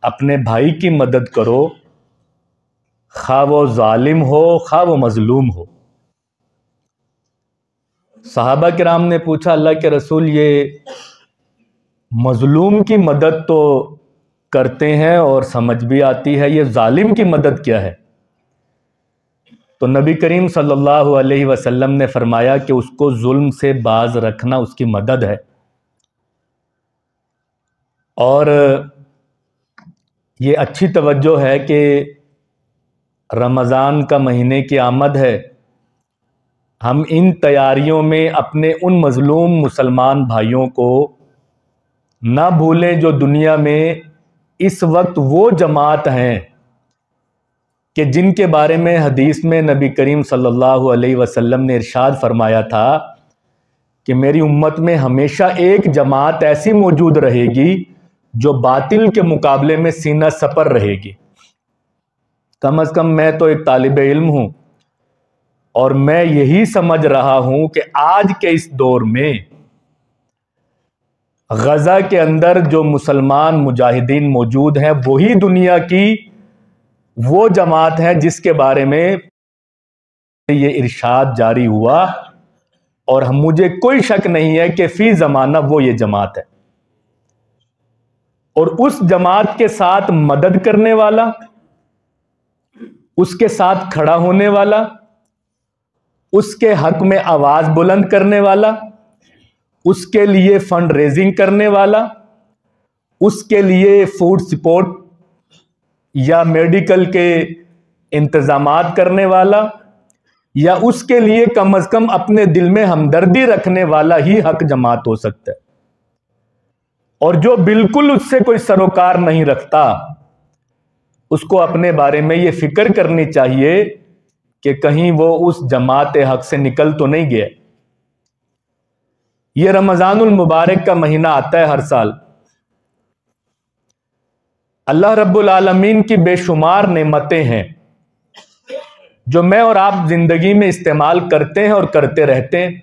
اپنے بھائی کی مدد کرو، خواہ وہ ظالم ہو خواہ وہ مظلوم ہو۔ صحابہ کرام نے پوچھا اللہ کے رسول یہ مظلوم کی مدد تو کرتے ہیں اور سمجھ بھی آتی ہے، یہ ظالم کی مدد کیا ہے؟ تو نبی کریم صلی اللہ علیہ وسلم نے فرمایا کہ اس کو ظلم سے باز رکھنا اس کی مدد ہے۔ اور یہ اچھی توجہ ہے کہ رمضان کا مہینے کی آمد ہے، ہم ان تیاریوں میں اپنے ان مظلوم مسلمان بھائیوں کو نہ بھولیں جو دنیا میں اس وقت وہ جماعت ہیں کہ جن کے بارے میں حدیث میں نبی کریم صلی اللہ علیہ وسلم نے ارشاد فرمایا تھا کہ میری امت میں ہمیشہ ایک جماعت ایسی موجود رہے گی جو باطل کے مقابلے میں سینہ سپر رہے گی۔ کم از کم میں تو ایک طالب علم ہوں اور میں یہی سمجھ رہا ہوں کہ آج کے اس دور میں غزہ کے اندر جو مسلمان مجاہدین موجود ہیں وہی دنیا کی وہ جماعت ہے جس کے بارے میں یہ ارشاد جاری ہوا، اور مجھے کوئی شک نہیں ہے کہ فی زمانہ وہ یہ جماعت ہے۔ اور اس جماعت کے ساتھ مدد کرنے والا، اس کے ساتھ کھڑا ہونے والا، اس کے حق میں آواز بلند کرنے والا، اس کے لیے فنڈ ریزنگ کرنے والا، اس کے لیے فوڈ سپورٹ یا میڈیکل کے انتظامات کرنے والا، یا اس کے لیے کم از کم اپنے دل میں ہمدردی رکھنے والا ہی حق جماعت ہو سکتا ہے۔ اور جو بالکل اس سے کوئی سروکار نہیں رکھتا، اس کو اپنے بارے میں یہ فکر کرنی چاہیے کہ کہیں وہ اس جماعت حق سے نکل تو نہیں گیا۔ یہ رمضان المبارک کا مہینہ آتا ہے ہر سال، اللہ رب العالمین کی بے شمار نعمتیں ہیں جو میں اور آپ زندگی میں استعمال کرتے ہیں اور کرتے رہتے ہیں۔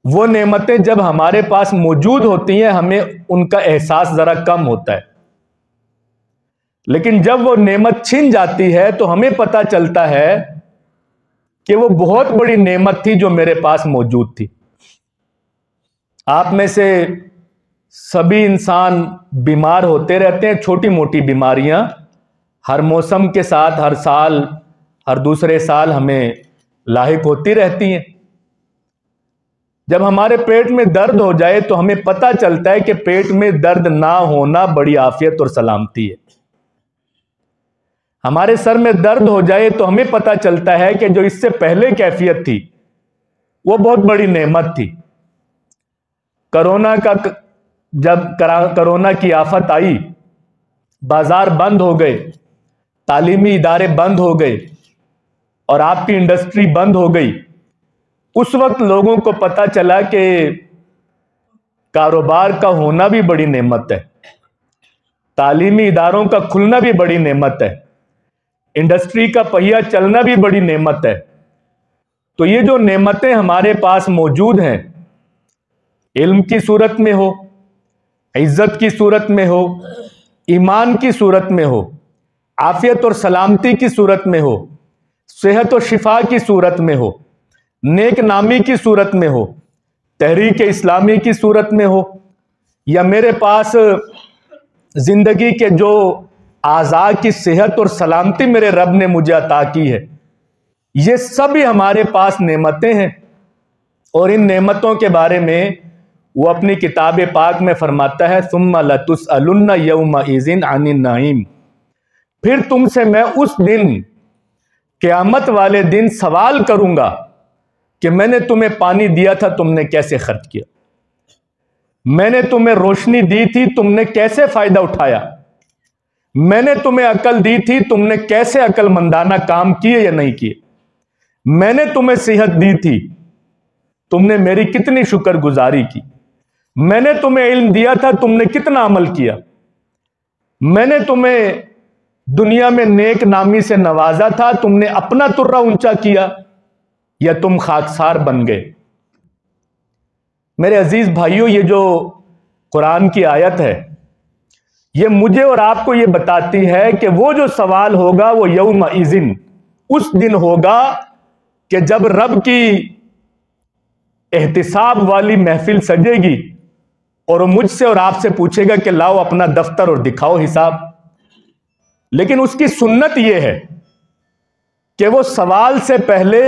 وہ نعمتیں جب ہمارے پاس موجود ہوتی ہیں ہمیں ان کا احساس ذرا کم ہوتا ہے، لیکن جب وہ نعمت چھن جاتی ہے تو ہمیں پتہ چلتا ہے کہ وہ بہت بڑی نعمت تھی جو میرے پاس موجود تھی۔ آپ میں سے سبھی انسان بیمار ہوتے رہتے ہیں، چھوٹی موٹی بیماریاں ہر موسم کے ساتھ، ہر سال، ہر دوسرے سال ہمیں لاحق ہوتی رہتی ہیں۔ جب ہمارے پیٹ میں درد ہو جائے تو ہمیں پتہ چلتا ہے کہ پیٹ میں درد نہ ہونا بڑی عافیت اور سلامتی ہے۔ ہمارے سر میں درد ہو جائے تو ہمیں پتہ چلتا ہے کہ جو اس سے پہلے کیفیت تھی وہ بہت بڑی نعمت تھی۔ جب کرونا کی آفت آئی، بازار بند ہو گئے، تعلیمی ادارے بند ہو گئے اور آپ کی انڈسٹری بند ہو گئی، اس وقت لوگوں کو پتہ چلا کہ کاروبار کا ہونا بھی بڑی نعمت ہے، تعلیمی اداروں کا کھلنا بھی بڑی نعمت ہے، انڈسٹری کا پہیہ چلنا بھی بڑی نعمت ہے۔ تو یہ جو نعمتیں ہمارے پاس موجود ہیں، علم کی صورت میں ہو، عزت کی صورت میں ہو، ایمان کی صورت میں ہو، عافیت اور سلامتی کی صورت میں ہو، صحت و شفا کی صورت میں ہو، نیک نامی کی صورت میں ہو، تحریک اسلامی کی صورت میں ہو، یا میرے پاس زندگی کے جو اعضاء کی صحت اور سلامتی میرے رب نے مجھے عطا کی ہے، یہ سبھی ہمارے پاس نعمتیں ہیں۔ اور ان نعمتوں کے بارے میں وہ اپنی کتاب پاک میں فرماتا ہے ثم لتسألن یومئذ عن النعیم، پھر تم سے میں اس دن، قیامت والے دن سوال کروں گا کہ میں نے تمہیں پانی دیا تھا تم نے کیسے خرچ کیا، میں نے تمہیں روشنی دی تھی تم نے کیسے فائدہ اٹھایا، میں نے تمہیں عقل دی تھی تم نے کیسے عقل مندانہ کام کیے یا نہیں کیے، میں نے تمہیں صحت دی تھی تم نے میری کتنی شکر گزاری کی، میں نے تمہیں علم دیا تھا تم نے کتنا عمل کیا، میں نے تمہیں دنیا میں نیک نامی سے نوازا تھا تم نے اپنا ترہ اونچا کیا یا تم خاکسار بن گئے۔ میرے عزیز بھائیوں، یہ جو قرآن کی آیت ہے یہ مجھے اور آپ کو یہ بتاتی ہے کہ وہ جو سوال ہوگا وہ یوم اذن، اس دن ہوگا کہ جب رب کی احتساب والی محفل سجے گی اور وہ مجھ سے اور آپ سے پوچھے گا کہ لاؤ اپنا دفتر اور دکھاؤ حساب۔ لیکن اس کی سنت یہ ہے کہ وہ سوال سے پہلے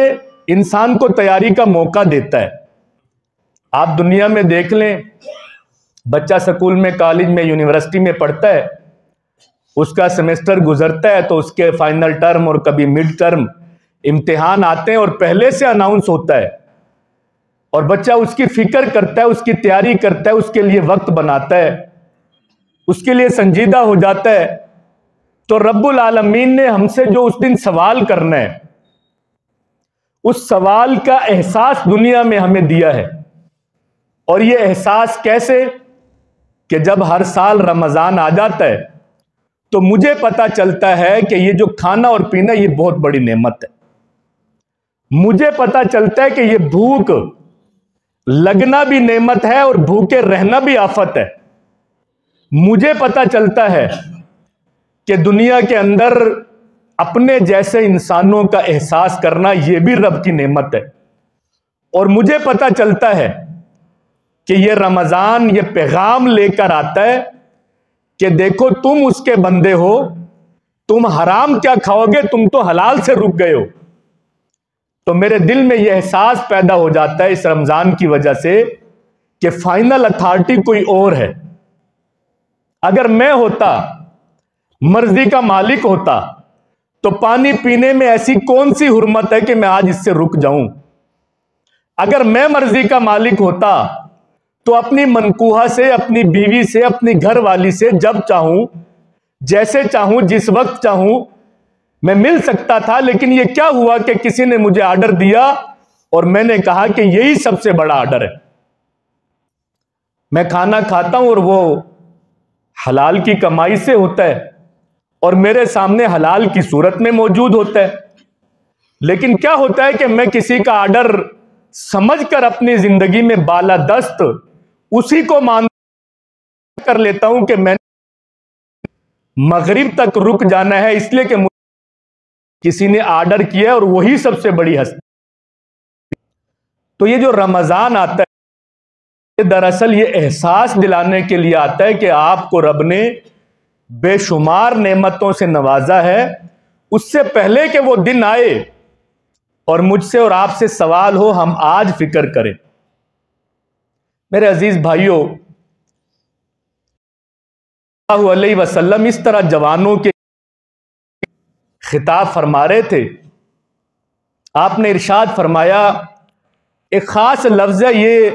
انسان کو تیاری کا موقع دیتا ہے۔ آپ دنیا میں دیکھ لیں، بچہ سکول میں، کالج میں، یونیورسٹی میں پڑھتا ہے، اس کا سیمسٹر گزرتا ہے تو اس کے فائنل ٹرم اور کبھی مڈ ٹرم امتحان آتے ہیں اور پہلے سے اناؤنس ہوتا ہے، اور بچہ اس کی فکر کرتا ہے، اس کی تیاری کرتا ہے، اس کے لیے وقت بناتا ہے، اس کے لیے سنجیدہ ہو جاتا ہے۔ تو رب العالمین نے ہم سے جو اس دن سوال کرنا ہے، اس سوال کا احساس دنیا میں ہمیں دیا ہے۔ اور یہ احساس کیسے؟ کہ جب ہر سال رمضان آ جاتا ہے تو مجھے پتا چلتا ہے کہ یہ جو کھانا اور پینا یہ بہت بڑی نعمت ہے۔ مجھے پتا چلتا ہے کہ یہ بھوک لگنا بھی نعمت ہے اور بھوکے رہنا بھی آفت ہے۔ مجھے پتا چلتا ہے کہ دنیا کے اندر اپنے جیسے انسانوں کا احساس کرنا یہ بھی رب کی نعمت ہے۔ اور مجھے پتا چلتا ہے کہ یہ رمضان یہ پیغام لے کر آتا ہے کہ دیکھو تم اس کے بندے ہو، تم حرام کیا کھاؤ گے، تم تو حلال سے رک گئے ہو۔ تو میرے دل میں یہ احساس پیدا ہو جاتا ہے اس رمضان کی وجہ سے کہ فائنل اتھارٹی کوئی اور ہے۔ اگر میں ہوتا، مرضی کا مالک ہوتا، تو پانی پینے میں ایسی کون سی حرمت ہے کہ میں آج اس سے رک جاؤں؟ اگر میں مرضی کا مالک ہوتا تو اپنی منکوہہ سے، اپنی بیوی سے، اپنی گھر والی سے جب چاہوں، جیسے چاہوں، جس وقت چاہوں میں مل سکتا تھا۔ لیکن یہ کیا ہوا کہ کسی نے مجھے آرڈر دیا اور میں نے کہا کہ یہی سب سے بڑا آرڈر ہے۔ میں کھانا کھاتا ہوں اور وہ حلال کی کمائی سے ہوتا ہے اور میرے سامنے حلال کی صورت میں موجود ہوتا ہے۔ لیکن کیا ہوتا ہے کہ میں کسی کا آرڈر سمجھ کر اپنی زندگی میں بالادست اسی کو مان کر لیتا ہوں کہ میں مغرب تک رک جانا ہے، اس لیے کہ کسی نے آرڈر کیا اور وہی سب سے بڑی ہستی۔ تو یہ جو رمضان آتا ہے یہ دراصل یہ احساس دلانے کے لیے آتا ہے کہ آپ کو رب نے بے شمار نعمتوں سے نوازا ہے۔ اس سے پہلے کہ وہ دن آئے اور مجھ سے اور آپ سے سوال ہو، ہم آج فکر کریں۔ میرے عزیز بھائیوں، صلی اللہ علیہ وسلم اس طرح جوانوں کے خطاب فرما رہے تھے۔ آپ نے ارشاد فرمایا، ایک خاص لفظ ہے، یہ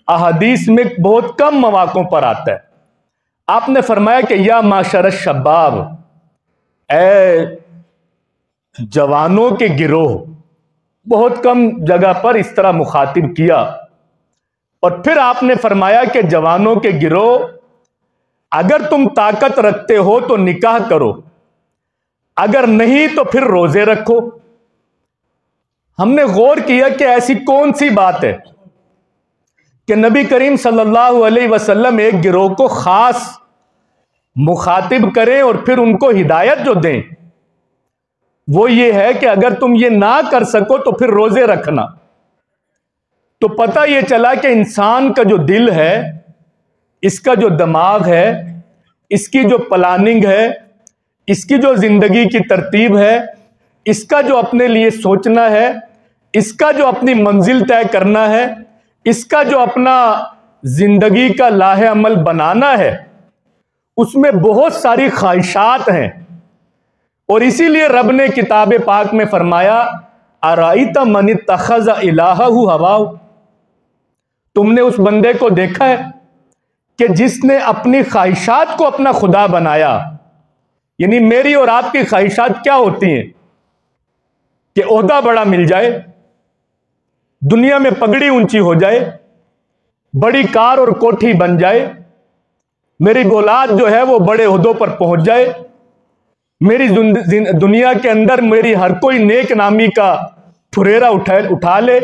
احادیث میں بہت کم مواقعوں پر آتا ہے۔ آپ نے فرمایا کہ یا معشر الشباب، اے جوانوں کے گروہ۔ بہت کم جگہ پر اس طرح مخاطب کیا، اور پھر آپ نے فرمایا کہ جوانوں کے گروہ، اگر تم طاقت رکھتے ہو تو نکاح کرو، اگر نہیں تو پھر روزے رکھو۔ ہم نے غور کیا کہ ایسی کون سی بات ہے کہ نبی کریم صلی اللہ علیہ وسلم ایک گروہ کو خاص مخاطب کریں اور پھر ان کو ہدایت جو دیں وہ یہ ہے کہ اگر تم یہ نہ کر سکو تو پھر روزے رکھنا۔ تو پتہ یہ چلا کہ انسان کا جو دل ہے، اس کا جو دماغ ہے، اس کی جو پلاننگ ہے، اس کی جو زندگی کی ترتیب ہے، اس کا جو اپنے لیے سوچنا ہے، اس کا جو اپنی منزل طے کرنا ہے، اس کا جو اپنا زندگی کا لاہ عمل بنانا ہے، اس میں بہت ساری خواہشات ہیں۔ اور اسی لیے رب نے کتاب پاک میں فرمایا، ارائیت من اتخذ الہہ ہواہ، تم نے اس بندے کو دیکھا ہے کہ جس نے اپنی خواہشات کو اپنا خدا بنایا۔ یعنی میری اور آپ کی خواہشات کیا ہوتی ہیں کہ عہدہ بڑا مل جائے، دنیا میں پگڑی اونچی ہو جائے، بڑی کار اور کوٹھی بن جائے، میری اولاد جو ہے وہ بڑے عہدوں پر پہنچ جائے، میری دنیا کے اندر میری ہر کوئی نیک نامی کا پھریرا اٹھا لے،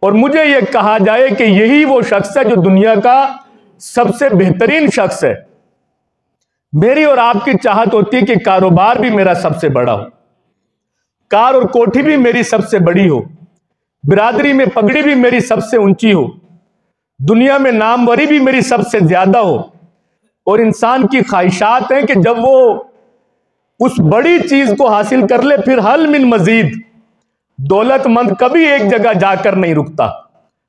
اور مجھے یہ کہا جائے کہ یہی وہ شخص ہے جو دنیا کا سب سے بہترین شخص ہے۔ میری اور آپ کی چاہت ہوتی ہے کہ کاروبار بھی میرا سب سے بڑا ہو، کار اور کوٹھی بھی میری سب سے بڑی ہو، برادری میں پگڑی بھی میری سب سے اونچی ہو، دنیا میں ناموری بھی میری سب سے زیادہ ہو۔ اور انسان کی خواہشات ہیں کہ جب وہ اس بڑی چیز کو حاصل کر لے پھر حل من مزید۔ دولت مند کبھی ایک جگہ جا کر نہیں رکتا،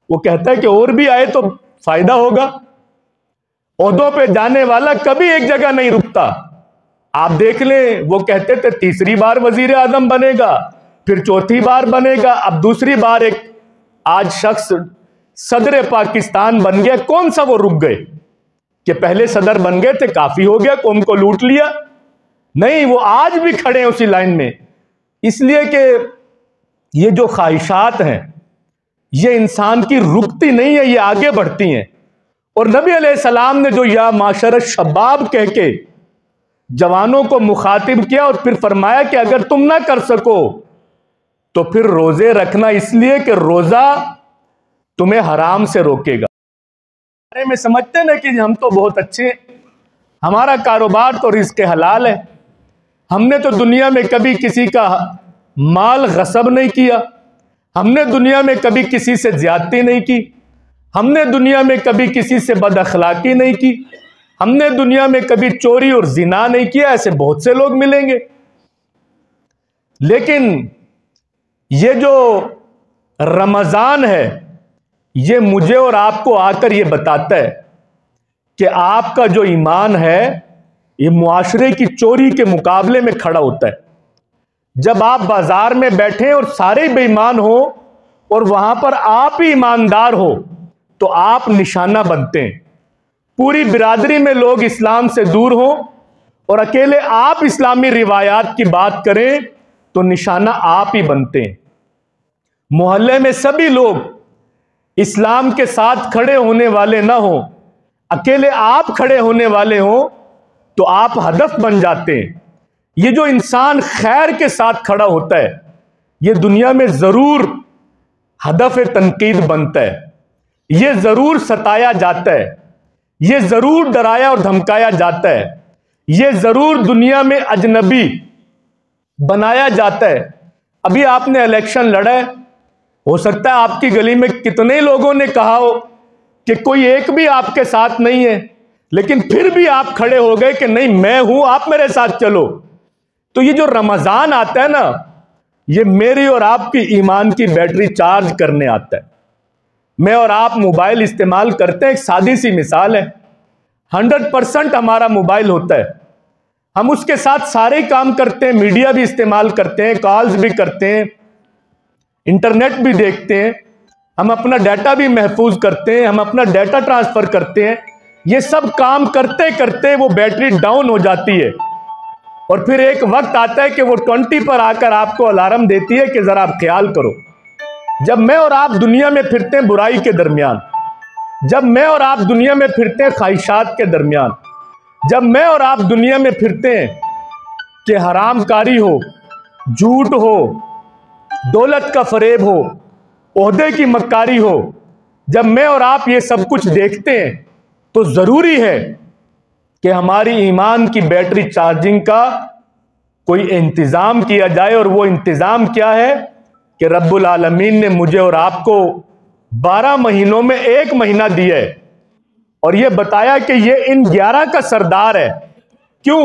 وہ کہتا ہے کہ اور بھی آئے تو فائدہ ہوگا۔ عہدوں پہ جانے والا کبھی ایک جگہ نہیں رکتا۔ آپ دیکھ لیں، وہ کہتے تھے تیسری بار وزیر اعظم بنے گا، پھر چوتھی بار بنے گا، اب دوسری بار ایک آج شخص صدر پاکستان بن گیا۔ کون سا وہ رک گئے کہ پہلے صدر بن گئے تھے کافی ہو گیا، قوم کو لوٹ لیا؟ نہیں، وہ آج بھی کھڑے ہیں اسی لائن میں۔ اس لیے کہ یہ جو خواہشات ہیں یہ انسان کی رکتی نہیں ہے، یہ آگے بڑھتی ہیں۔ اور نبی علیہ السلام نے جو یا معاشر الشباب کہہ کے جوانوں کو مخاطب کیا اور پھر فرمایا کہ اگر تم نہ کر سکو تو پھر روزے رکھنا، اس لیے کہ روزہ تمہیں حرام سے روکے گا۔ میں سمجھتے نا کہ ہم تو بہت اچھے ہیں، ہمارا کاروبار تو رزق حلال ہے، ہم نے تو دنیا میں کبھی کسی کا مال غصب نہیں کیا، ہم نے دنیا میں کبھی کسی سے زیادتی نہیں کی، ہم نے دنیا میں کبھی کسی سے بد اخلاقی نہیں کی، ہم نے دنیا میں کبھی چوری اور زنا نہیں کیا۔ ایسے بہت سے لوگ ملیں گے، لیکن یہ جو رمضان ہے یہ مجھے اور آپ کو آ کر یہ بتاتا ہے کہ آپ کا جو ایمان ہے یہ معاشرے کی چوری کے مقابلے میں کھڑا ہوتا ہے۔ جب آپ بازار میں بیٹھیں اور سارے بے ایمان ہو اور وہاں پر آپ ہی ایماندار ہو تو آپ نشانہ بنتے ہیں۔ پوری برادری میں لوگ اسلام سے دور ہوں اور اکیلے آپ اسلامی روایات کی بات کریں تو نشانہ آپ ہی بنتے ہیں۔ محلے میں سبھی لوگ اسلام کے ساتھ کھڑے ہونے والے نہ ہوں، اکیلے آپ کھڑے ہونے والے ہوں تو آپ ہدف بن جاتے ہیں۔ یہ جو انسان خیر کے ساتھ کھڑا ہوتا ہے یہ دنیا میں ضرور ہدف تنقید بنتا ہے، یہ ضرور ستایا جاتا ہے، یہ ضرور ڈرایا اور دھمکایا جاتا ہے، یہ ضرور دنیا میں اجنبی بنایا جاتا ہے۔ ابھی آپ نے الیکشن لڑا ہے، ہو سکتا ہے آپ کی گلی میں کتنے لوگوں نے کہا ہو کہ کوئی ایک بھی آپ کے ساتھ نہیں ہے، لیکن پھر بھی آپ کھڑے ہو گئے کہ نہیں میں ہوں، آپ میرے ساتھ چلو۔ تو یہ جو رمضان آتا ہے نا یہ میری اور آپ کی ایمان کی بیٹری چارج کرنے آتا ہے۔ میں اور آپ موبائل استعمال کرتے ہیں، ایک سادی سی مثال ہے، 100% ہمارا موبائل ہوتا ہے، ہم اس کے ساتھ سارے کام کرتے ہیں، میڈیا بھی استعمال کرتے ہیں، کالز بھی کرتے ہیں، انٹرنیٹ بھی دیکھتے ہیں، ہم اپنا ڈیٹا بھی محفوظ کرتے ہیں، ہم اپنا ڈیٹا ٹرانسفر کرتے ہیں۔ یہ سب کام کرتے کرتے وہ بیٹری ڈاؤن ہو جاتی ہے اور پھر ایک وقت آتا ہے کہ وہ 20 پر آ کر آپ کو الارم دیتی ہے کہ ذرا آپ خیال کرو۔ جب میں اور آپ دنیا میں پھرتے ہیں برائی کے درمیان، جب میں اور آپ دنیا میں پھرتے ہیں خواہشات کے درمیان، جب میں اور آپ دنیا میں پھرتے ہیں کہ حرام کاری ہو، جھوٹ ہو، دولت کا فریب ہو، عہدے کی مکاری ہو، جب میں اور آپ یہ سب کچھ دیکھتے ہیں تو ضروری ہے کہ ہماری ایمان کی بیٹری چارجنگ کا کوئی انتظام کیا جائے۔ اور وہ انتظام کیا ہے کہ رب العالمین نے مجھے اور آپ کو 12 مہینوں میں 1 مہینہ دیا ہے اور یہ بتایا کہ یہ ان 11 کا سردار ہے۔ کیوں؟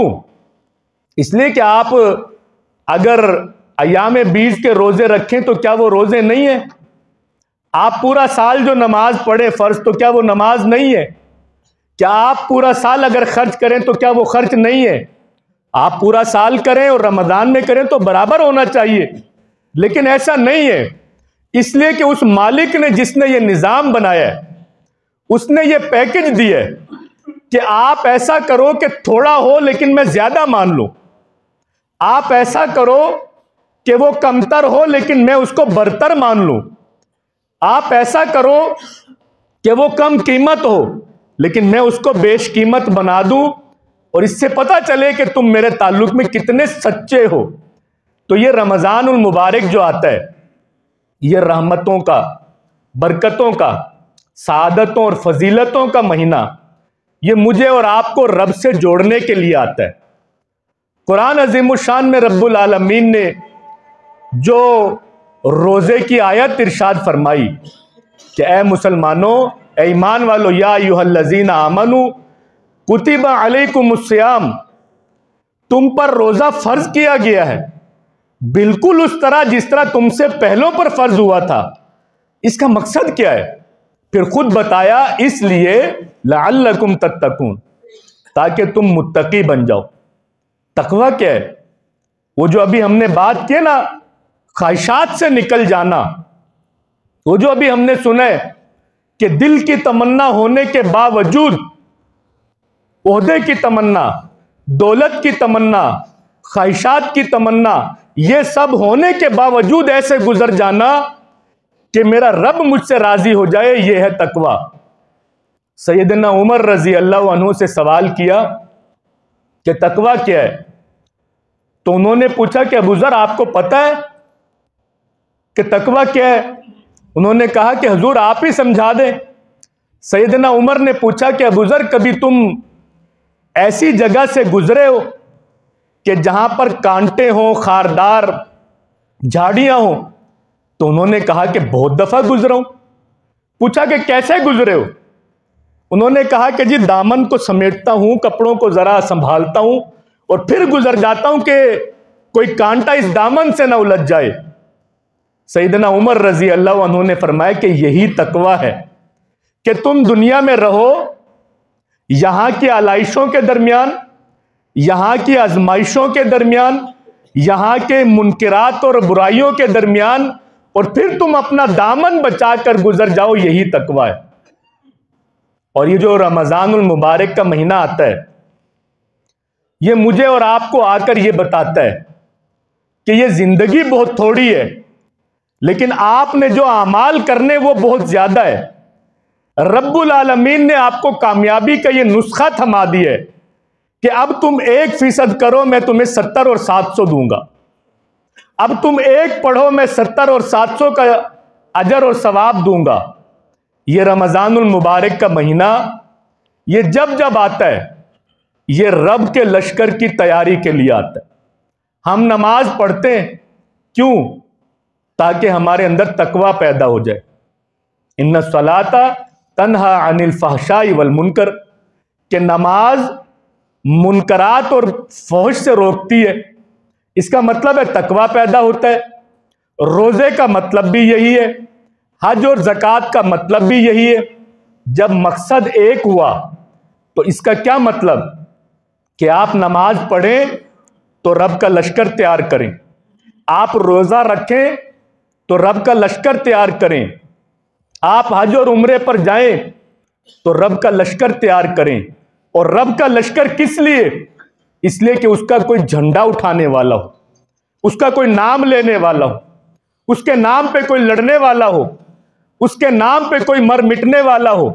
اس لیے کہ آپ اگر ایام 20 کے روزے رکھیں تو کیا وہ روزے نہیں ہیں؟ آپ پورا سال جو نماز پڑھیں فرض تو کیا وہ نماز نہیں ہے؟ کیا آپ پورا سال اگر خرچ کریں تو کیا وہ خرچ نہیں ہے؟ آپ پورا سال کریں اور رمضان میں کریں تو برابر ہونا چاہیے، لیکن ایسا نہیں ہے۔ اس لیے کہ اس مالک نے جس نے یہ نظام بنایا ہے اس نے یہ پیکج دیا ہے کہ آپ ایسا کرو کہ تھوڑا ہو لیکن میں زیادہ مان لوں، آپ ایسا کرو کہ وہ کمتر ہو لیکن میں اس کو برتر مان لوں، آپ ایسا کرو کہ وہ کم قیمت ہو لیکن میں اس کو بیش قیمت بنا دوں، اور اس سے پتہ چلے کہ تم میرے تعلق میں کتنے سچے ہو۔ تو یہ رمضان المبارک جو آتا ہے یہ رحمتوں کا، برکتوں کا، سعادتوں اور فضیلتوں کا مہینہ، یہ مجھے اور آپ کو رب سے جوڑنے کے لیے آتا ہے۔ قرآن عظیم الشان میں رب العالمین نے جو روزے کی آیت ارشاد فرمائی کہ اے مسلمانوں، اے ایمان والو، یا ایھا الذین آمنوا کتب علیکم الصیام، تم پر روزہ فرض کیا گیا ہے بالکل اس طرح جس طرح تم سے پہلوں پر فرض ہوا تھا۔ اس کا مقصد کیا ہے؟ پھر خود بتایا، اس لیے لعلکم تتقون، تاکہ تم متقی بن جاؤ۔ تقوی کیا ہے؟ وہ جو ابھی ہم نے بات کی نا، خواہشات سے نکل جانا، وہ جو ابھی ہم نے سنا ہے کہ دل کی تمنا ہونے کے باوجود، عہدے کی تمنا، دولت کی تمنا، خواہشات کی تمنا، یہ سب ہونے کے باوجود ایسے گزر جانا کہ میرا رب مجھ سے راضی ہو جائے، یہ ہے تقوی۔ سیدنا عمر رضی اللہ عنہ سے سوال کیا کہ تقوی کیا ہے؟ تو انہوں نے پوچھا کہ ابو ذر آپ کو پتہ ہے کہ تقوی کیا ہے؟ انہوں نے کہا کہ حضور آپ ہی سمجھا دیں۔ سیدنا عمر نے پوچھا کہ ابو ذر کبھی تم ایسی جگہ سے گزرے ہو کہ جہاں پر کانٹے ہوں، خاردار جھاڑیاں ہوں؟ تو انہوں نے کہا کہ بہت دفعہ گزرا ہوں۔ پوچھا کہ کیسے گزرے ہو؟ انہوں نے کہا کہ جی دامن کو سمیٹتا ہوں، کپڑوں کو ذرا سنبھالتا ہوں اور پھر گزر جاتا ہوں کہ کوئی کانٹا اس دامن سے نہ الجھ جائے۔ سیدنا عمر رضی اللہ عنہ نے فرمایا کہ یہی تقوی ہے کہ تم دنیا میں رہو، یہاں کی آلائشوں کے درمیان، یہاں کی آزمائشوں کے درمیان، یہاں کے منکرات اور برائیوں کے درمیان، اور پھر تم اپنا دامن بچا کر گزر جاؤ، یہی تقوی ہے۔ اور یہ جو رمضان المبارک کا مہینہ آتا ہے، یہ مجھے اور آپ کو آ کر یہ بتاتا ہے کہ یہ زندگی بہت تھوڑی ہے، لیکن آپ نے جو اعمال کرنے وہ بہت زیادہ ہے۔ رب العالمین نے آپ کو کامیابی کا یہ نسخہ تھما دیا ہے کہ اب تم 1% کرو، میں تمہیں 70 اور 700 دوں گا۔ اب تم 1 پڑھو، میں 70 اور 700 کا اجر اور ثواب دوں گا۔ یہ رمضان المبارک کا مہینہ، یہ جب جب آتا ہے، یہ رب کے لشکر کی تیاری کے لیے آتا ہے۔ ہم نماز پڑھتے ہیں کیوں؟ تاکہ ہمارے اندر تقوی پیدا ہو جائے۔ ان الصلاۃ تنہی عن الفحشاء والمنکر، کہ نماز منکرات اور فحش سے روکتی ہے۔ اس کا مطلب ہے تقوی پیدا ہوتا ہے۔ روزے کا مطلب بھی یہی ہے، حج اور زکوٰۃ کا مطلب بھی یہی ہے۔ جب مقصد ایک ہوا تو اس کا کیا مطلب کہ آپ نماز پڑھیں تو رب کا لشکر تیار کریں، آپ روزہ رکھیں تو رب کا لشکر تیار کریں، آپ حج اور عمرے پر جائیں تو رب کا لشکر تیار کریں۔ اور رب کا لشکر کس لیے؟ اس لیے کہ اس کا کوئی جھنڈا اٹھانے والا ہو، اس کا کوئی نام لینے والا ہو، اس کے نام پہ کوئی لڑنے والا ہو، اس کے نام پہ کوئی مر مٹنے والا ہو،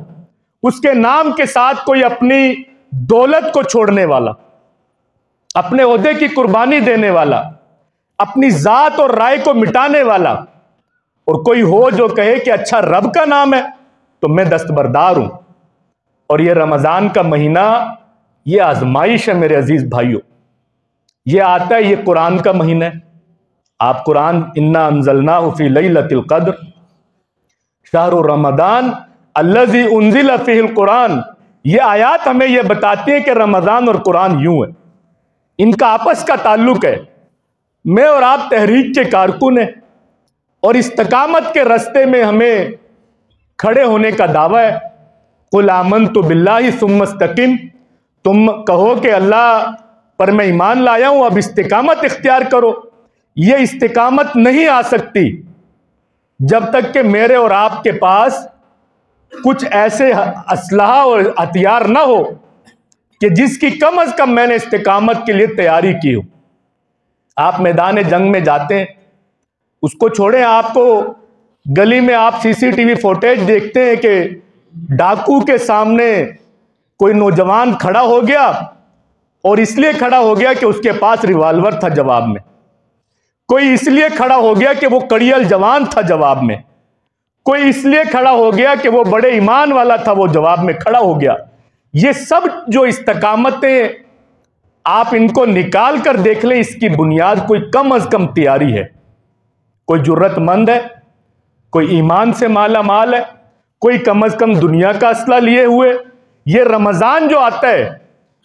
اس کے نام کے ساتھ کوئی اپنی دولت کو چھوڑنے والا، اپنے عہدے کی قربانی دینے والا، اپنی ذات اور رائے کو مٹانے والا، اور کوئی ہو جو کہے کہ اچھا رب کا نام ہے تو میں دستبردار ہوں۔ اور یہ رمضان کا مہینہ، یہ آزمائش ہے میرے عزیز بھائیوں۔ یہ آتا ہے، یہ قرآن کا مہینہ ہے۔ آپ قرآن انا انزلناہ فی لیلۃ القدر شہر رمضان الذی انزل فیہ القرآن، یہ آیات ہمیں یہ بتاتی ہیں کہ رمضان اور قرآن یوں ہے، ان کا آپس کا تعلق ہے۔ میں اور آپ تحریک کے کارکن ہیں، اور استقامت کے رستے میں ہمیں کھڑے ہونے کا دعویٰ ہے۔ قل آمنت باللہ ثم استقم، تم کہو کہ اللہ پر میں ایمان لایا ہوں، اب استقامت اختیار کرو۔ یہ استقامت نہیں آ سکتی جب تک کہ میرے اور آپ کے پاس کچھ ایسے اسلحہ اور ہتھیار نہ ہو کہ جس کی کم از کم میں نے استقامت کے لیے تیاری کی ہو۔ آپ میدان جنگ میں جاتے ہیں، اس کو چھوڑیں، آپ کو گلی میں آپ CCTV فوٹیج دیکھتے ہیں کہ ڈاکو کے سامنے کوئی نوجوان کھڑا ہو گیا، اور اس لیے کھڑا ہو گیا کہ اس کے پاس ریوالور تھا جواب میں، کوئی اس لیے کھڑا ہو گیا کہ وہ کڑیل جوان تھا جواب میں، کوئی اس لیے کھڑا ہو گیا کہ وہ بڑے ایمان والا تھا، وہ جواب میں کھڑا ہو گیا۔ یہ سب جو استقامتیں آپ ان کو نکال کر دیکھ لیں، اس کی بنیاد کوئی کم از کم تیاری ہے، کوئی جرت مند ہے، کوئی ایمان سے مالا مال ہے، کوئی کم از کم دنیا کا اسلحہ لیے ہوئے۔ یہ رمضان جو آتا ہے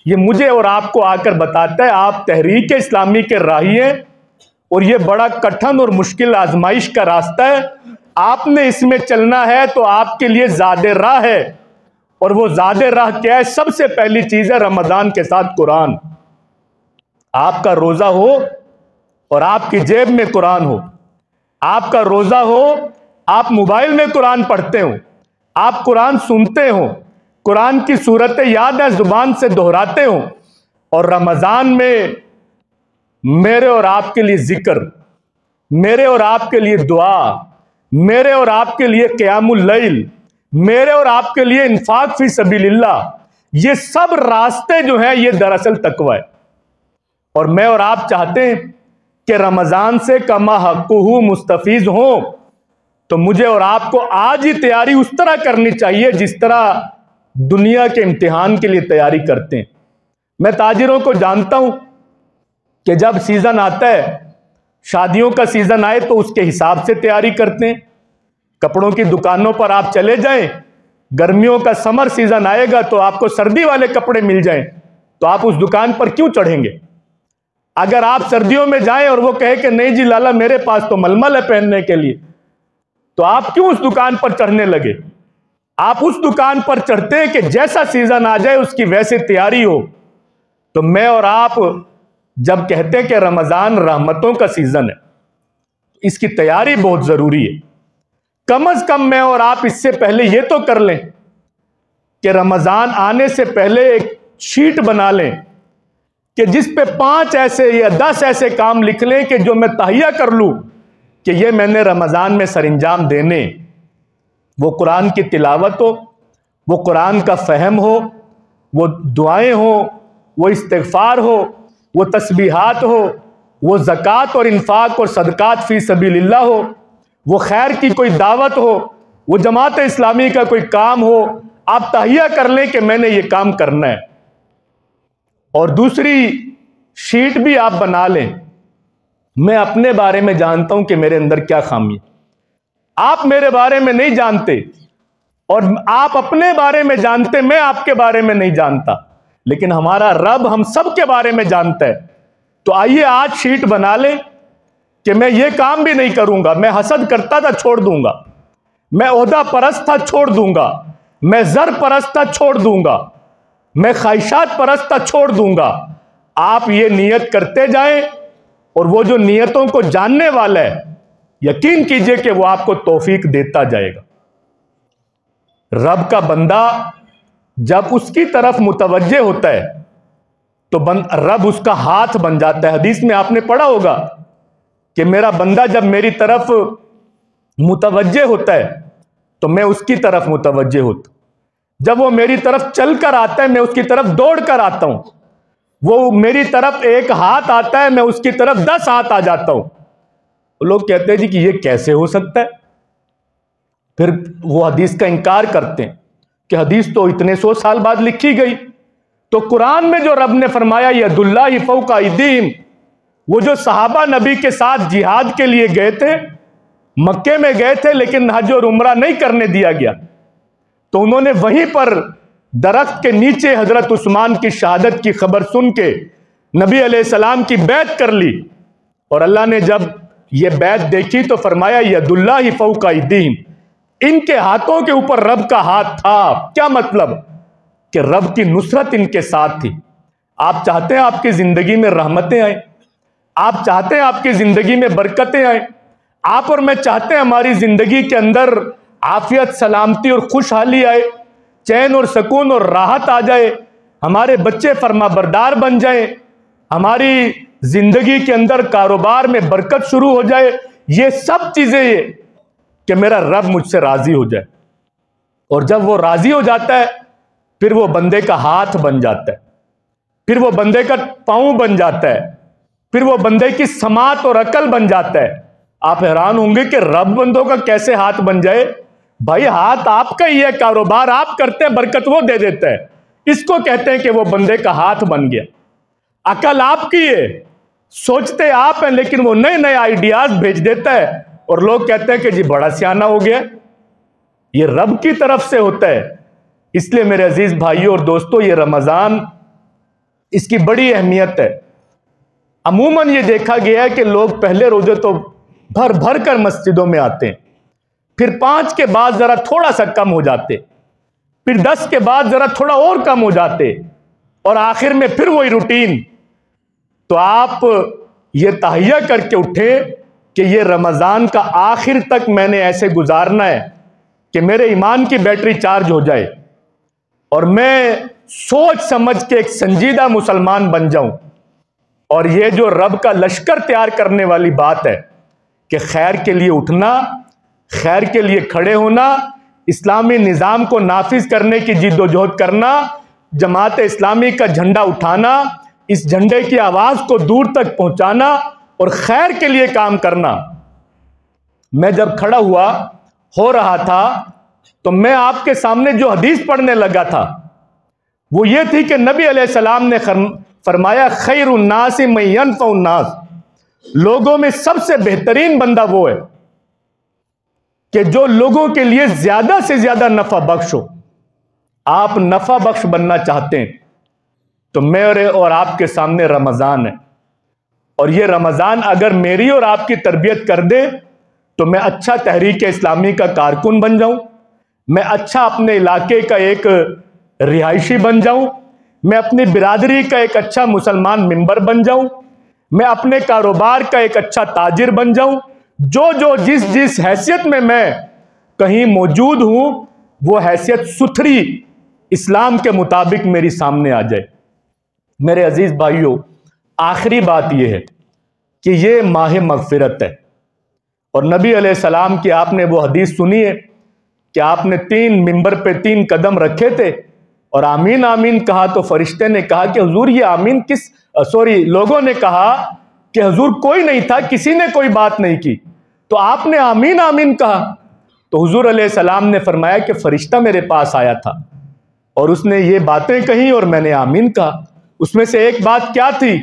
یہ مجھے اور آپ کو آ کر بتاتا ہے آپ تحریک اسلامی کے راہی ہیں، اور یہ بڑا کٹھن اور مشکل آزمائش کا راستہ ہے، آپ نے اس میں چلنا ہے تو آپ کے لیے زاد راہ ہے، اور وہ زاد راہ کیا ہے؟ سب سے پہلی چیز ہے رمضان کے ساتھ قرآن۔ آپ کا روزہ ہو اور آپ کی جیب میں قرآن ہو، آپ کا روزہ ہو، آپ موبائل میں قرآن پڑھتے ہو، آپ قرآن سنتے ہو، قرآن کی صورتیں یاد ہے زبان سے دہراتے ہو، اور رمضان میں میرے اور آپ کے لیے ذکر، میرے اور آپ کے لیے دعا، میرے اور آپ کے لیے قیام اللیل، میرے اور آپ کے لیے انفاق فی سبیل اللہ، یہ سب راستے جو ہیں یہ دراصل تقوی ہے۔ اور میں اور آپ چاہتے ہیں کہ رمضان سے کما حقہ مستفیض ہوں، تو مجھے اور آپ کو آج ہی تیاری اس طرح کرنی چاہیے جس طرح دنیا کے امتحان کے لیے تیاری کرتے ہیں۔ میں تاجروں کو جانتا ہوں کہ جب سیزن آتا ہے، شادیوں کا سیزن آئے تو اس کے حساب سے تیاری کرتے ہیں۔ کپڑوں کی دکانوں پر آپ چلے جائیں، گرمیوں کا سمر سیزن آئے گا تو آپ کو سردی والے کپڑے مل جائیں تو آپ اس دکان پر کیوں چڑھیں گے؟ اگر آپ سردیوں میں جائیں اور وہ کہے کہ نہیں جی لالا میرے پاس تو ململ ہے پہننے کے لیے، تو آپ کیوں اس دکان پر چڑھنے لگے؟ آپ اس دکان پر چڑھتے ہیں کہ جیسا سیزن آ جائے اس کی ویسے تیاری ہو۔ تو میں اور آپ جب کہتے ہیں کہ رمضان رحمتوں کا سیزن ہے، اس کی تیاری بہت ضروری ہے۔ کم از کم میں اور آپ اس سے پہلے یہ تو کر لیں کہ رمضان آنے سے پہلے ایک شیٹ بنا لیں کہ جس پہ 5 ایسے یا 10 ایسے کام لکھ لیں کہ جو میں تہیہ کر لوں کہ یہ میں نے رمضان میں سر انجام دینے۔ وہ قرآن کی تلاوت ہو، وہ قرآن کا فہم ہو، وہ دعائیں ہو، وہ استغفار ہو، وہ تسبیحات ہو، وہ زکوٰۃ اور انفاق اور صدقات فی سبیل اللہ ہو، وہ خیر کی کوئی دعوت ہو، وہ جماعت اسلامی کا کوئی کام ہو، آپ تہیہ کر لیں کہ میں نے یہ کام کرنا ہے۔ اور دوسری شیٹ بھی آپ بنا لیں، میں اپنے بارے میں جانتا ہوں کہ میرے اندر کیا خامی ہے، آپ میرے بارے میں نہیں جانتے، اور آپ اپنے بارے میں جانتے، میں آپ کے بارے میں نہیں جانتا، لیکن ہمارا رب ہم سب کے بارے میں جانتا ہے۔ تو آئیے آج شیٹ بنا لیں کہ میں یہ کام بھی نہیں کروں گا، میں حسد کرتا تھا چھوڑ دوں گا، میں عہدہ پرست تھا چھوڑ دوں گا، میں زر پرست تھا چھوڑ دوں گا، میں خواہشات پرست تھا چھوڑ دوں گا۔ آپ یہ نیت کرتے جائیں، اور وہ جو نیتوں کو جاننے والا ہے یقین کیجئے کہ وہ آپ کو توفیق دیتا جائے گا۔ رب کا بندہ جب اس کی طرف متوجہ ہوتا ہے تو رب اس کا ہاتھ بن جاتا ہے۔ حدیث میں آپ نے پڑھا ہوگا کہ میرا بندہ جب میری طرف متوجہ ہوتا ہے تو میں اس کی طرف متوجہ ہوتا ہوں، جب وہ میری طرف چل کر آتا ہے میں اس کی طرف دوڑ کر آتا ہوں، وہ میری طرف ایک ہاتھ آتا ہے میں اس کی طرف 10 ہاتھ آ جاتا ہوں۔ لوگ کہتے ہیں جی کہ یہ کیسے ہو سکتا ہے؟ پھر وہ حدیث کا انکار کرتے ہیں کہ حدیث تو اتنے 100 سال بعد لکھی گئی۔ تو قرآن میں جو رب نے فرمایا ید اللہ فوق ایدیہم، وہ جو صحابہ نبی کے ساتھ جہاد کے لیے گئے تھے، مکے میں گئے تھے لیکن حج اور عمرہ نہیں کرنے دیا گیا، تو انہوں نے وہیں پر درخت کے نیچے حضرت عثمان کی شہادت کی خبر سن کے نبی علیہ السلام کی بیعت کر لی، اور اللہ نے جب یہ بیعت دیکھی تو فرمایا ید اللہ فوق ایدیہم، ان کے ہاتھوں کے اوپر رب کا ہاتھ تھا۔ کیا مطلب؟ کہ رب کی نصرت ان کے ساتھ تھی۔ آپ چاہتے ہیں آپ کی زندگی میں رحمتیں آئیں، آپ چاہتے ہیں آپ کی زندگی میں برکتیں آئیں، آپ اور میں چاہتے ہیں ہماری زندگی کے اندر عافیت، سلامتی اور خوشحالی آئے، چین اور سکون اور راحت آ جائے، ہمارے بچے فرما بردار بن جائیں، ہماری زندگی کے اندر کاروبار میں برکت شروع ہو جائے۔ یہ سب چیزیں یہ کہ میرا رب مجھ سے راضی ہو جائے، اور جب وہ راضی ہو جاتا ہے پھر وہ بندے کا ہاتھ بن جاتا ہے، پھر وہ بندے کا پاؤں بن جاتا ہے، پھر وہ بندے کی سماعت اور عقل بن جاتا ہے۔ آپ حیران ہوں گے کہ رب بندوں کا کیسے ہاتھ بن جائے؟ بھائی ہاتھ آپ کا ہی ہے، کاروبار آپ کرتے ہیں، برکت وہ دے دیتا ہے، اس کو کہتے ہیں کہ وہ بندے کا ہاتھ بن گیا۔ عقل آپ کی ہے، سوچتے آپ ہیں، لیکن وہ نئے نئے آئیڈیاز بھیج دیتا ہے اور لوگ کہتے ہیں کہ جی بڑا سیانہ ہو گیا۔ یہ رب کی طرف سے ہوتا ہے۔ اس لیے میرے عزیز بھائیوں اور دوستوں، یہ رمضان، اس کی بڑی اہمیت ہے۔ عموماً یہ دیکھا گیا ہے کہ لوگ پہلے روزے تو بھر بھر کر مسجدوں میں آتے ہیں، پھر 5 کے بعد ذرا تھوڑا سا کم ہو جاتے، پھر 10 کے بعد ذرا تھوڑا اور کم ہو جاتے، اور آخر میں پھر وہی روٹین۔ تو آپ یہ تہیہ کر کے اٹھیں کہ یہ رمضان کا آخر تک میں نے ایسے گزارنا ہے کہ میرے ایمان کی بیٹری چارج ہو جائے اور میں سوچ سمجھ کے ایک سنجیدہ مسلمان بن جاؤں۔ اور یہ جو رب کا لشکر تیار کرنے والی بات ہے کہ خیر کے لیے اٹھنا، خیر کے لیے کھڑے ہونا، اسلامی نظام کو نافذ کرنے کی جد و جہد کرنا، جماعت اسلامی کا جھنڈا اٹھانا، اس جھنڈے کی آواز کو دور تک پہنچانا اور خیر کے لیے کام کرنا۔ میں جب کھڑا ہو رہا تھا تو میں آپ کے سامنے جو حدیث پڑھنے لگا تھا وہ یہ تھی کہ نبی علیہ السلام نے فرمایا خیر الناس من ينفع الناس، لوگوں میں سب سے بہترین بندہ وہ ہے کہ جو لوگوں کے لیے زیادہ سے زیادہ نفع بخش ہو۔ آپ نفع بخش بننا چاہتے ہیں تو میرے اور آپ کے سامنے رمضان ہے، اور یہ رمضان اگر میری اور آپ کی تربیت کر دے تو میں اچھا تحریک اسلامی کا کارکن بن جاؤں، میں اچھا اپنے علاقے کا ایک رہائشی بن جاؤں، میں اپنی برادری کا ایک اچھا مسلمان ممبر بن جاؤں، میں اپنے کاروبار کا ایک اچھا تاجر بن جاؤں۔ جو جس حیثیت میں کہیں موجود ہوں وہ حیثیت ستھری اسلام کے مطابق میری سامنے آ جائے۔ میرے عزیز بھائیوں، آخری بات یہ ہے کہ یہ ماہ مغفرت ہے، اور نبی علیہ السلام کی آپ نے وہ حدیث سنی ہے کہ آپ نے 3 ممبر پہ 3 قدم رکھے تھے اور آمین آمین کہا تو فرشتے نے کہا کہ حضور یہ آمین لوگوں نے کہا کہ حضور کوئی نہیں تھا، کسی نے کوئی بات نہیں کی، تو آپ نے آمین آمین کہا۔ تو حضور علیہ السلام نے فرمایا کہ فرشتہ میرے پاس آیا تھا اور اس نے یہ باتیں کہیں اور میں نے آمین کہا۔ اس میں سے ایک بات کیا تھی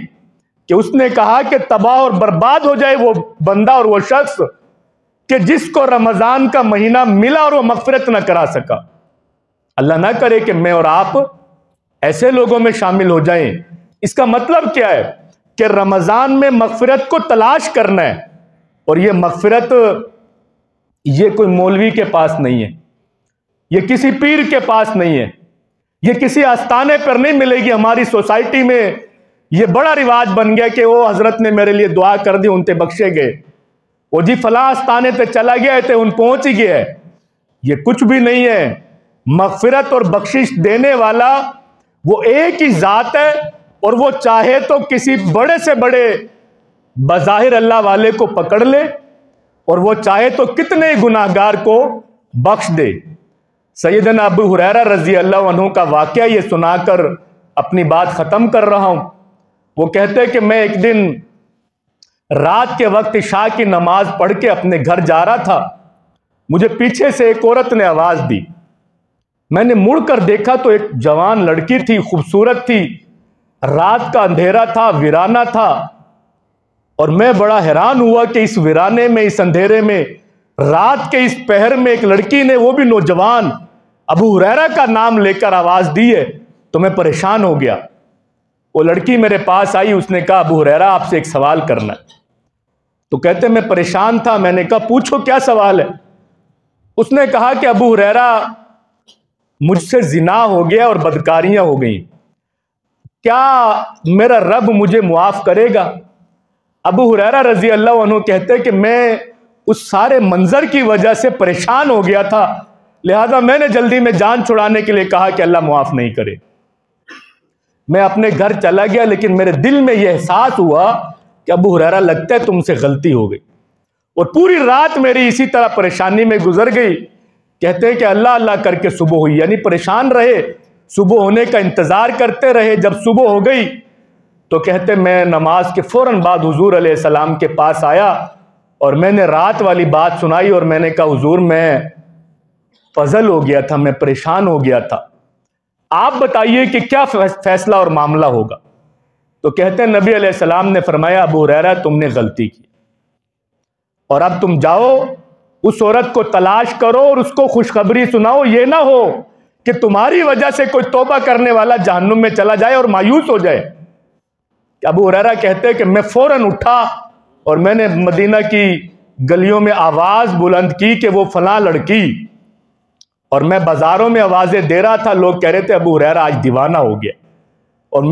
کہ اس نے کہا کہ تباہ اور برباد ہو جائے وہ بندہ اور وہ شخص کہ جس کو رمضان کا مہینہ ملا اور وہ مغفرت نہ کرا سکا۔ اللہ نہ کرے کہ میں اور آپ ایسے لوگوں میں شامل ہو جائیں۔ اس کا مطلب کیا ہے کہ رمضان میں مغفرت کو تلاش کرنا ہے، اور یہ مغفرت یہ کوئی مولوی کے پاس نہیں ہے، یہ کسی پیر کے پاس نہیں ہے، یہ کسی آستانے پر نہیں ملے گی۔ ہماری سوسائٹی میں یہ بڑا رواج بن گیا کہ وہ حضرت نے میرے لیے دعا کر دی، ان تے بخشے گئے، وہ جی فلاں آستانے تے چلا گیا تے ان پہنچ ہی گیا ہے۔ یہ کچھ بھی نہیں ہے۔ مغفرت اور بخشش دینے والا وہ ایک ہی ذات ہے، اور وہ چاہے تو کسی بڑے سے بڑے بظاہر اللہ والے کو پکڑ لے، اور وہ چاہے تو کتنے گناہگار کو بخش دے۔ سیدنا ابو ہریرہ رضی اللہ عنہ کا واقعہ یہ سنا کر اپنی بات ختم کر رہا ہوں۔ وہ کہتے ہیں کہ میں ایک دن رات کے وقت عشاء کی نماز پڑھ کے اپنے گھر جا رہا تھا، مجھے پیچھے سے ایک عورت نے آواز دی۔ میں نے مڑ کر دیکھا تو ایک جوان لڑکی تھی، خوبصورت تھی، رات کا اندھیرا تھا، ویرانہ تھا، اور میں بڑا حیران ہوا کہ اس ویرانے میں، اس اندھیرے میں، رات کے اس پہر میں ایک لڑکی نے، وہ بھی نوجوان، ابو ہریرہ کا نام لے کر آواز دی ہے۔ تو میں پریشان ہو گیا۔ وہ لڑکی میرے پاس آئی، اس نے کہا ابو ہریرہ آپ سے ایک سوال کرنا ہے۔ تو کہتے میں پریشان تھا، میں نے کہا پوچھو کیا سوال ہے۔ اس نے کہا کہ ابو ہریرہ مجھ سے زنا ہو گیا اور بدکاریاں ہو گئیں، کیا میرا رب مجھے معاف کرے گا؟ ابو ہریرہ رضی اللہ عنہ کہتے کہ میں اس سارے منظر کی وجہ سے پریشان ہو گیا تھا، لہذا میں نے جلدی میں جان چھڑانے کے لیے کہا کہ اللہ معاف نہیں کرے۔ میں اپنے گھر چلا گیا، لیکن میرے دل میں یہ احساس ہوا کہ ابو ہریرہ لگتا ہے تم سے غلطی ہو گئی، اور پوری رات میری اسی طرح پریشانی میں گزر گئی۔ کہتے ہیں کہ اللہ اللہ کر کے صبح ہوئی، یعنی پریشان رہے، صبح ہونے کا انتظار کرتے رہے۔ جب صبح ہو گئی تو کہتے میں نماز کے فوراً بعد حضور علیہ السلام کے پاس آیا اور میں نے رات والی بات سنائی، اور میں نے کہا حضور میں پزل ہو گیا تھا، میں پریشان ہو گیا تھا، آپ بتائیے کہ کیا فیصلہ اور معاملہ ہوگا؟ تو کہتے ہیں نبی علیہ السلام نے فرمایا ابو ہریرہ تم نے غلطی کی، اور اب تم جاؤ اس عورت کو تلاش کرو اور اس کو خوشخبری سناؤ، یہ نہ ہو کہ تمہاری وجہ سے کوئی توبہ کرنے والا جہنم میں چلا جائے اور مایوس ہو جائے۔ ابو ہریرہ کہتے ہیں کہ میں فوراً اٹھا اور میں نے مدینہ کی گلیوں میں آواز بلند کی کہ وہ فلاں لڑکی، اور میں بازاروں میں آوازیں دے رہا تھا، لوگ کہہ رہے تھے ابو ہریرہ آج دیوانہ ہو گیا۔ اور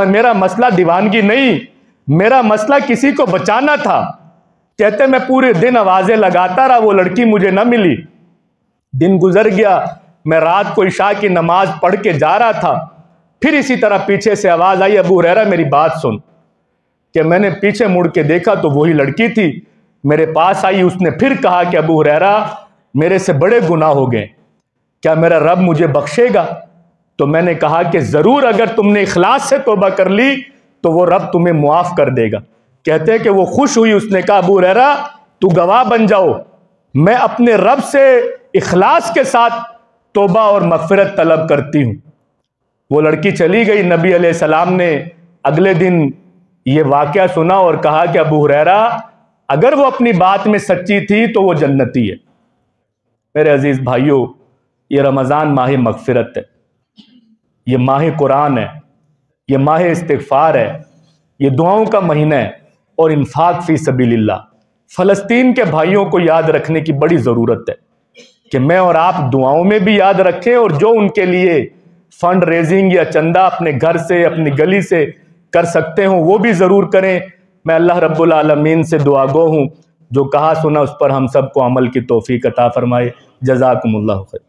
میرا مسئلہ دیوانگی نہیں، میرا مسئلہ کسی کو بچانا تھا۔ کہتے میں پورے دن آوازیں لگاتا رہا، وہ لڑکی مجھے نہ ملی۔ دن گزر گیا، میں رات کو عشاء کی نماز پڑھ کے جا رہا تھا، پھر اسی طرح پیچھے سے آواز آئی ابو ہریرہ میری بات سن۔ کہ میں نے پیچھے مڑ کے دیکھا تو وہی لڑکی تھی، میرے پاس آئی، اس نے پھر کہا کہ ابو ہریرہ میرے سے بڑے گناہ ہو گئے، کیا میرا رب مجھے بخشے گا؟ تو میں نے کہا کہ ضرور، اگر تم نے اخلاص سے توبہ کر لی تو وہ رب تمہیں معاف کر دے گا۔ کہتے ہیں کہ وہ خوش ہوئی، اس نے کہا ابو ہریرہ تو گواہ بن جاؤ، میں اپنے رب سے اخلاص کے ساتھ توبہ اور مغفرت طلب کرتی ہوں۔ وہ لڑکی چلی گئی۔ نبی علیہ السلام نے اگلے دن یہ واقعہ سنا اور کہا کہ ابو ہریرہ اگر وہ اپنی بات میں سچی تھی تو وہ جنتی ہے۔ میرے عزیز بھائیوں، یہ رمضان ماہ مغفرت ہے، یہ ماہ قرآن ہے، یہ ماہ استغفار ہے، یہ دعاؤں کا مہینہ ہے اور انفاق فی سبیل اللہ۔ فلسطین کے بھائیوں کو یاد رکھنے کی بڑی ضرورت ہے کہ میں اور آپ دعاؤں میں بھی یاد رکھیں، اور جو ان کے لیے فنڈ ریزنگ یا چندہ اپنے گھر سے اپنی گلی سے کر سکتے ہوں وہ بھی ضرور کریں۔ میں اللہ رب العالمین سے دعا گو ہوں جو کہا سنا اس پر ہم سب کو عمل کی توفیق عطا فرمائے۔ جزاکم اللہ خیر۔